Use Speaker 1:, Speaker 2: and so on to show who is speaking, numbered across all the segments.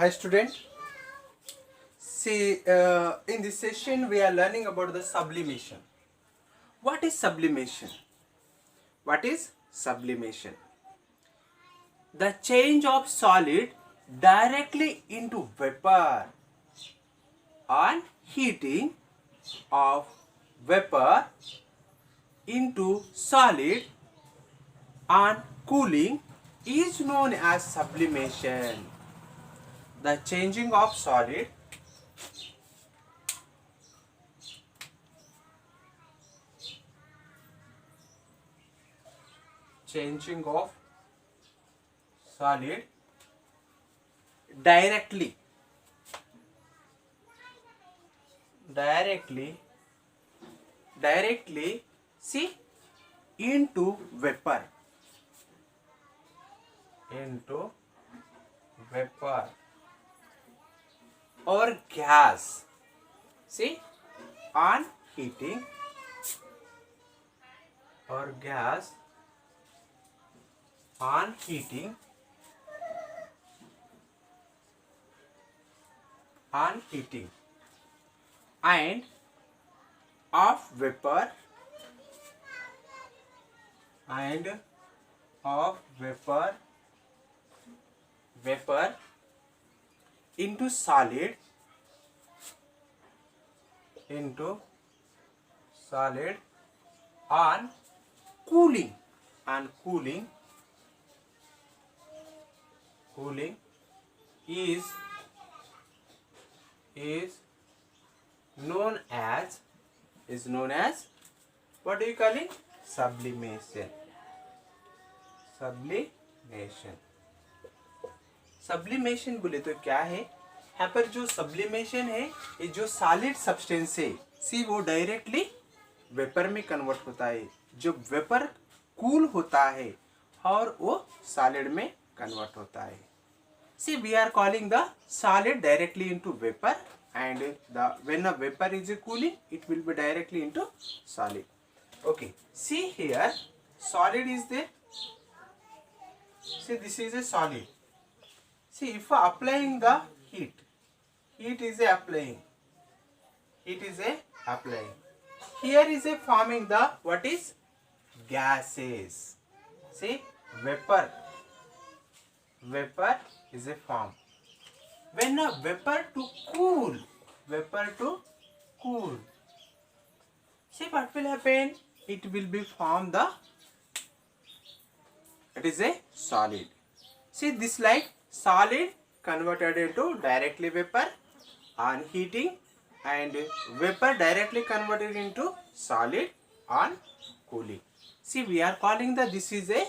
Speaker 1: Hi student. See, in this session we are learning about the sublimation. What is sublimation? What is sublimation? The change of solid directly into vapor on heating of vapor into solid on cooling is known as sublimation. The changing of solid solid directly see into vapor or gas, see, on heating or gas on heating and of vapor into solid on cooling is known as what do you call it? Sublimation. Sublimation बोले तो क्या है? यहाँ पर जो sublimation है ये जो सॉलिड सब्सटेंस है सी वो डायरेक्टली वेपर में कन्वर्ट होता है. जब वेपर कूल होता है और वो सॉलिड में कन्वर्ट होता है. See, we are calling the solid directly into vapor, and when a vapor is cooling, it will be directly into solid. Okay. See here, solid is there. See, this is a solid. See, if applying the heat is applying. Here is a forming the what is gases. See, vapor is a form. When a vapor to cool, see what will happen? It will be formed it is a solid. See this like solid converted into directly vapor on heating and vapor directly converted into solid on cooling. See, we are calling this is a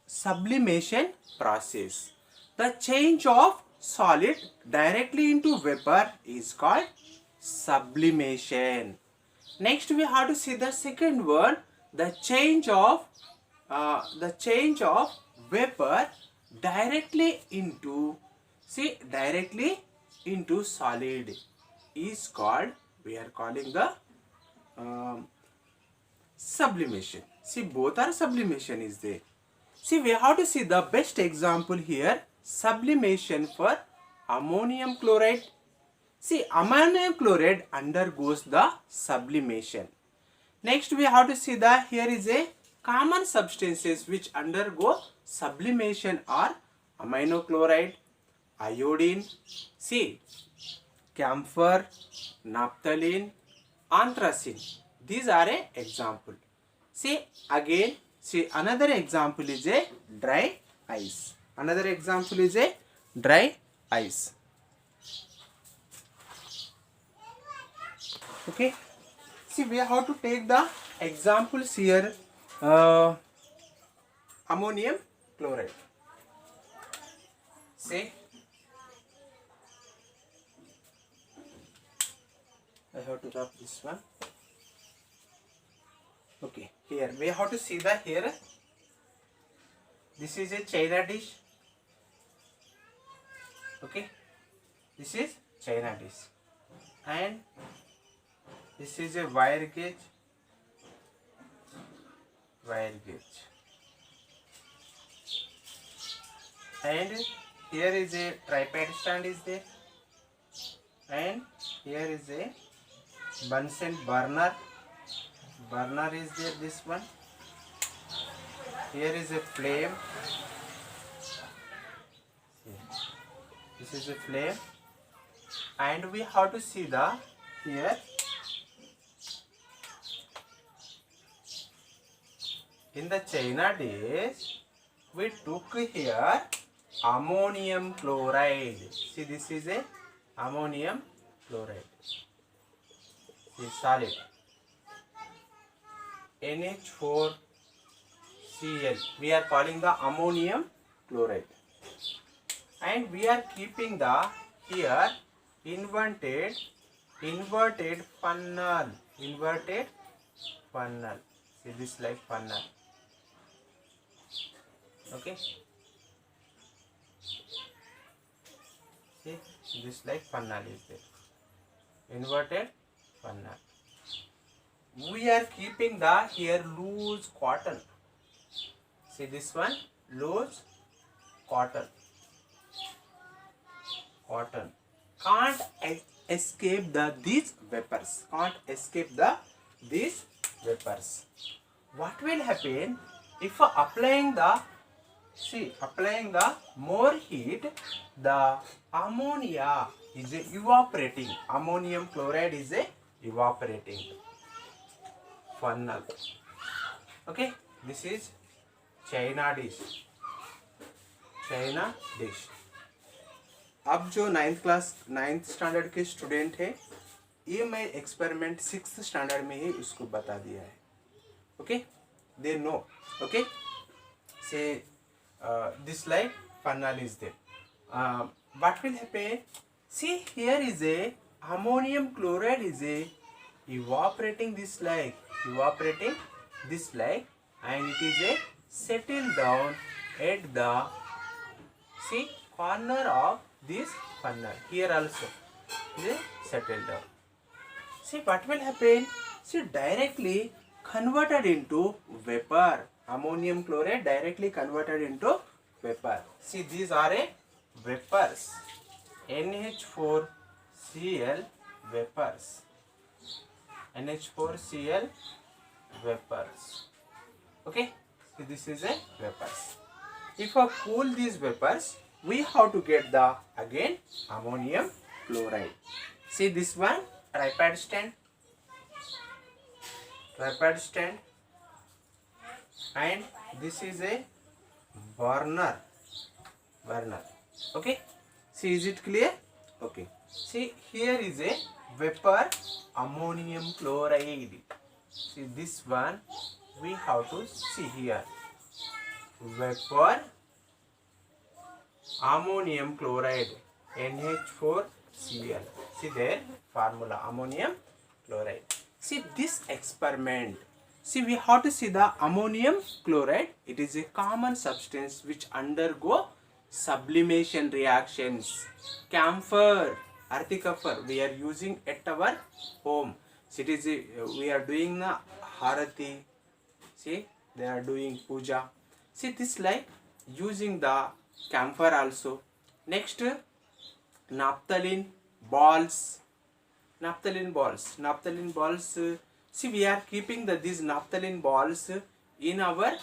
Speaker 1: sublimation process. The change of solid directly into vapor is called sublimation. Next we have to see the second word, the change of vapor directly into solid is called, we are calling the sublimation. See, both are sublimation is there. See, we have to see the best example here, sublimation for ammonium chloride. See, ammonium chloride undergoes the sublimation. Next we have to see the here is a common substances which undergo sublimation are amino chloride, iodine, see, camphor, naphthalene, anthracene. These are a example. See again, see another example is a dry ice. Okay. See, we have to take the examples here. Ammonium chloride. See, I have to rub this one. Okay, here we have to see the here. This is a China dish. Okay, this is China dish, and this is a wire gauge. And here is a tripod stand is there, and here is a Bunsen burner is there, this one. Here is a flame, this is a flame, and we have to see the here in the China days we took here ammonium chloride. See, this is a ammonium chloride. See, solid NH4Cl. We are calling the ammonium chloride, and we are keeping the here inverted funnel. See, this like funnel. Okay. See, this like funnel is there. Inverted funnel. We are keeping the here loose cotton. See, this one loose cotton. Can't escape these vapors. What will happen if applying the more heat? The ammonia is evaporating. Ammonium chloride is evaporating. Funnel. Okay, this is China dish. अब जो 9th standard के student है, ये मैं experiment 6th standard में ही उसको बता दिया है. Okay, they know. ओके, से this like funnel is there. What will happen? See, here is a ammonium chloride is a evaporating this like, and it is a settle down at the corner of this funnel. Here also it settle down. See, what will happen? See, directly converted into vapor. Ammonium chloride directly converted into vapor. See, these are a vapors. NH4Cl vapors. NH4Cl vapors. Okay, so this is a vapors. If I cool these vapors, we have to get the again ammonium chloride. See, this one tripod stand, and this is a burner. Okay, see, is it clear? Okay, see, here is a vapor ammonium chloride. See, this one we have to see here, vapor ammonium chloride, NH4Cl. See their formula, ammonium chloride. See this experiment. See, we have to see the ammonium chloride. It is a common substance which undergo sublimation reactions. Camphor, earthy camphor we are using at our home. See, it is we are doing the harati. See, they are doing puja. See, this like using the camphor also. Next, naphthalene balls. See, we are keeping these naphthalene balls in our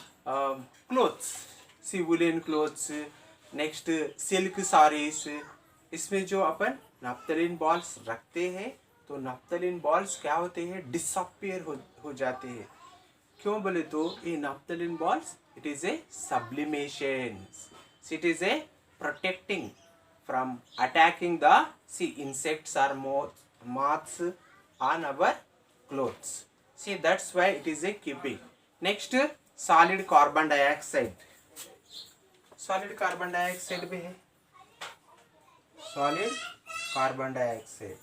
Speaker 1: clothes. See, woolen clothes. Next, silk sarees. इसमें जो अपन naphthalene balls रखते हैं, तो naphthalene balls क्या होते हैं? Disappear हो जाते हैं. क्यों बोले तो ये naphthalene balls, it is a sublimation. See, it is a protecting from attacking the insects or moths on our clothes. See, that's why it is a keeping. Next, solid carbon dioxide. भी है. Solid carbon dioxide.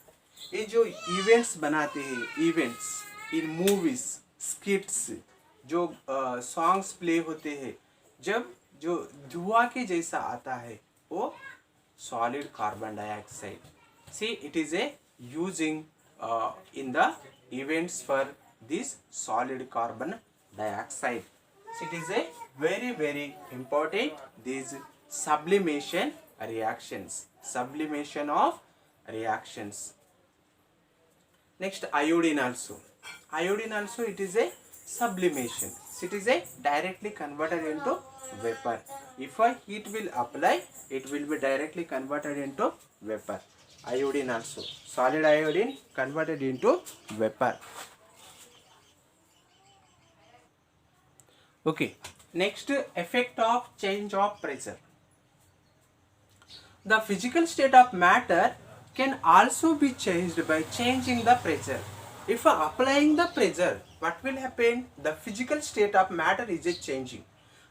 Speaker 1: ये जो events बनाते हैं, events in movies, skits, जो songs play होते हैं, जब जो धुआं के जैसा आता है, वो solid carbon dioxide. See, it is a using in the events for this solid carbon dioxide. So it is a very important this sublimation reactions. Sublimation of reactions. Next, iodine also. Iodine also, it is a sublimation. It is a directly converted into vapor. If a heat will apply, it will be directly converted into vapor. Iodine also. Solid iodine converted into vapor. Okay. Next, effect of change of pressure. The physical state of matter can also be changed by changing the pressure. If applying the pressure, what will happen? The physical state of matter is a changing.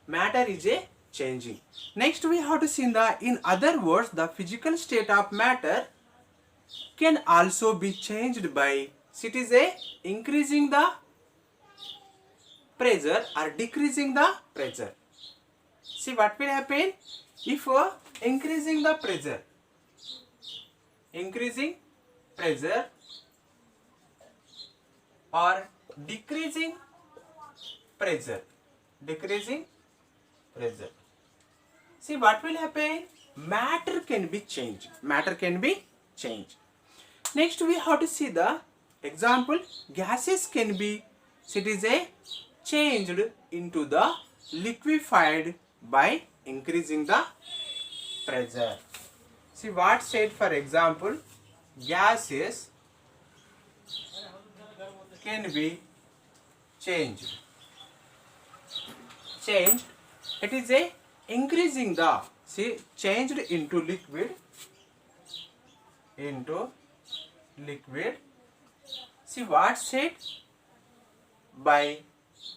Speaker 1: Matter is a changing. Next, we have to see in other words, the physical state of matter can also be changed by, it is a increasing the pressure or decreasing the pressure. See what will happen if increasing pressure or decreasing pressure. See what will happen? Matter can be changed. Next, we have to see the example. Gases can be, it is a changed into the liquefied by increasing the pressure. See what said, for example, gases can be changed. It is a increasing the, see, changed into liquid. See what said? By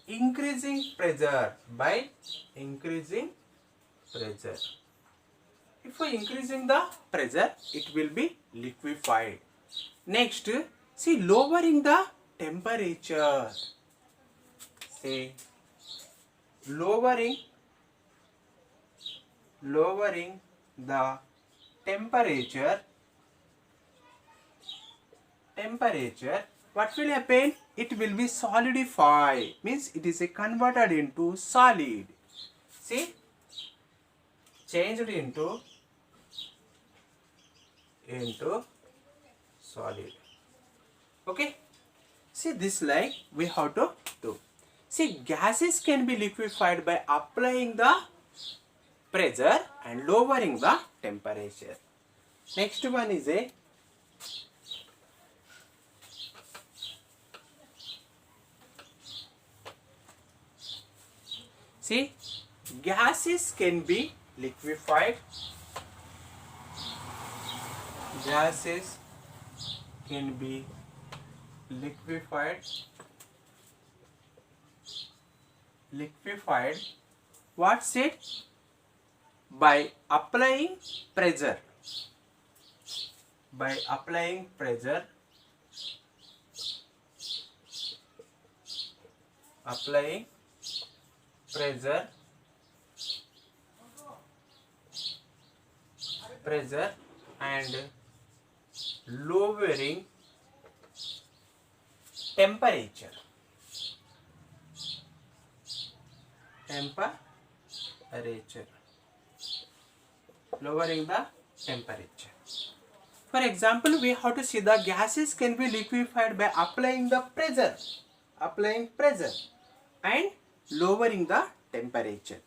Speaker 1: increasing pressure. If we increasing the pressure, it will be liquefied. Next, see, lowering the temperature. See, lowering the temperature, what will happen? It will be solidify, means it is a converted into solid. See, changed into solid. Okay, see, this like we have to do. See, gases can be liquefied by applying the pressure and lowering the temperature. Next one is a see, gases can be liquefied. What's it? By applying pressure. Pressure and lowering temperature. Lowering the temperature. For example, we have to see the gases can be liquefied by applying the pressure, and lowering the temperature.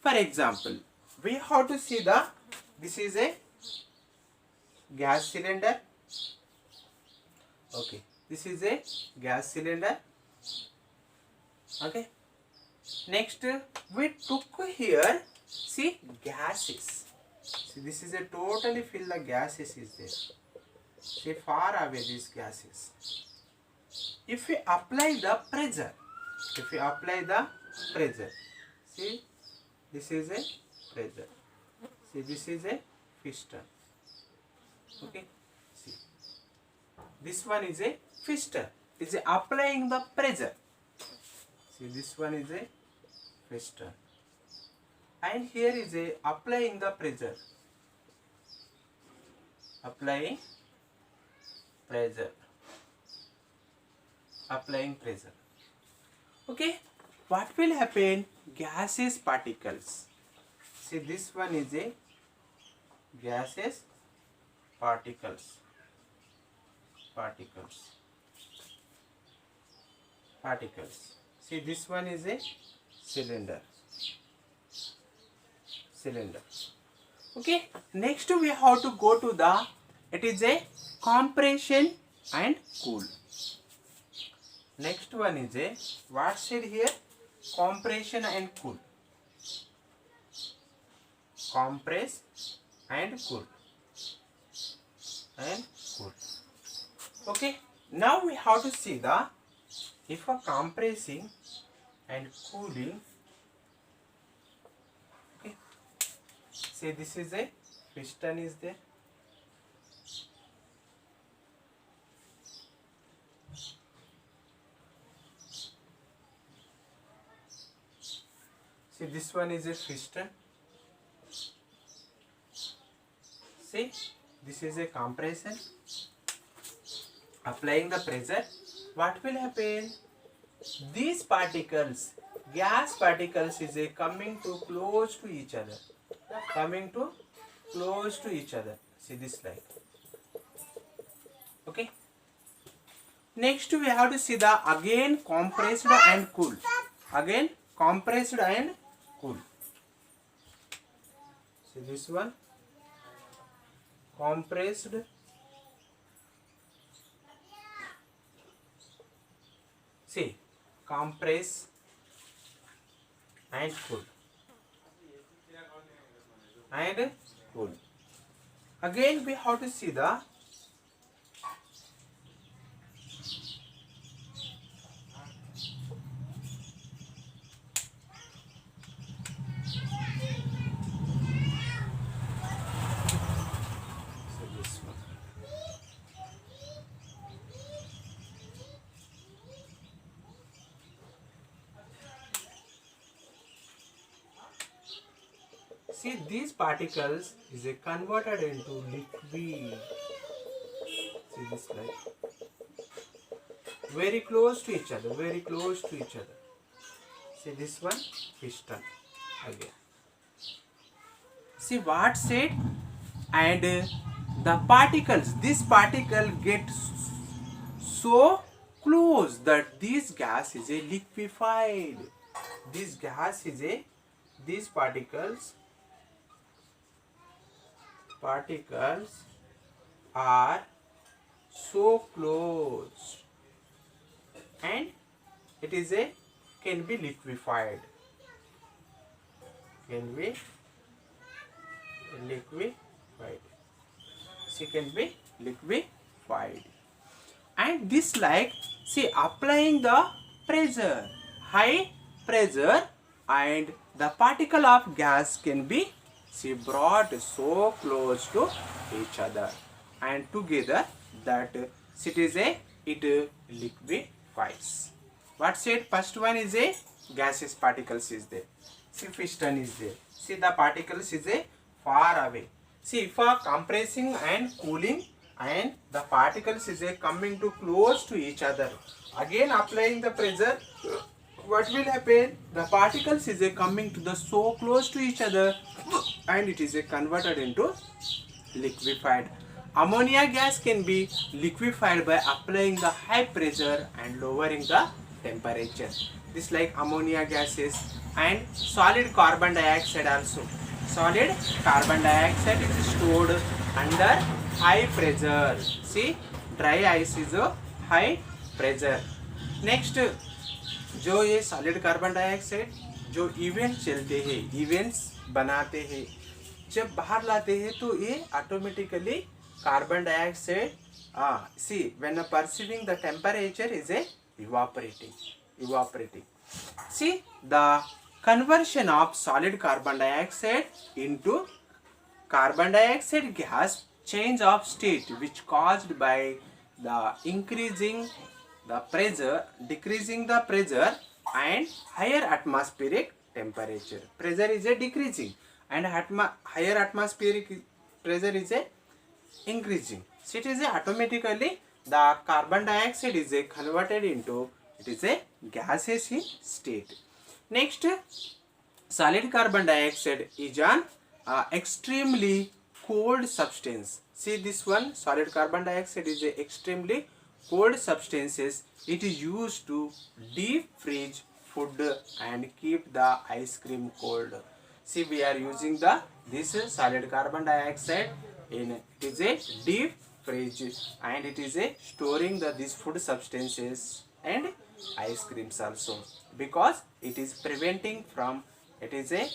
Speaker 1: For example, we have to see the, this is a gas cylinder. Okay, this is a gas cylinder. Okay, next we took here, see, gases. See, this is a totally filled the gases is there. See, far away these gases. If we apply the pressure, see, this is a pressure. See, this is a piston. Okay, see, this one is a piston. Is applying the pressure. See, this one is a piston. And here is a applying the pressure. Applying pressure. Okay, what will happen? Gases particles. See, this one is a gases, particles, particles, particles. See, this one is a cylinder, cylinder. Okay, next we have to go to the, it is a compression and cool. Next one is a, what said here? Compression and cool. Compress and cool. And cool. Okay, now we have to see the, if a compressing and cooling. Okay, say this is a piston is there. See, this one is a piston. See, this is a compression. Applying the pressure, what will happen? These particles, gas particles, is a coming to close to each other. Coming to close to each other. See this line. Okay. Next we have to see the again compressed and cool. Again compressed and cool. See this one. Compressed see compress and cool and cool. Again we have to see the see these particles is a converted into liquid. See this slide. Very close to each other. Very close to each other. See this one piston again. See what said, and the particles. This particle gets so close that this gas is a liquefied. This gas is a, these particles are so close and it is a, can be liquefied. Can be liquefied. See, can be liquefied. And this like, see, applying the pressure, high pressure, and the particle of gas can be, see, brought so close to each other and together that it is a, it liquefies. What said? First one is a gaseous particles is there. See, piston is there. See, the particles is a far away. See, if a compressing and cooling and the particles is a coming to close to each other, again applying the pressure, what will happen? The particles is a coming to the so close to each other and it is a converted into liquefied. Ammonia gas can be liquefied by applying the high pressure and lowering the temperature. This like ammonia gases and solid carbon dioxide also. Solid carbon dioxide is stored under high pressure. See, dry ice is a high pressure. Next, जो ये solid carbon dioxide जो event चलते हैं, events बनाते हैं, जब बाहर लाते हैं तो ये automatically carbon dioxide see when perceiving the temperature is a evaporating. See, the conversion of solid carbon dioxide into carbon dioxide gas, change of state which caused by the increasing the pressure, decreasing the pressure and higher atmospheric temperature. Pressure is a decreasing and higher atmospheric pressure is a increasing. So it is a automatically the carbon dioxide is a converted into, it is a gaseous state. Next, solid carbon dioxide is an extremely cold substance. See this one, solid carbon dioxide is a extremely cold substances. It is used to deep freeze food and keep the ice cream cold. See, we are using the this solid carbon dioxide in it is a deep fridge, and it is a storing the these food substances and ice creams also, because it is preventing from it is a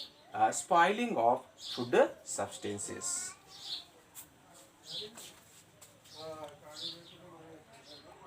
Speaker 1: spoiling of food substances.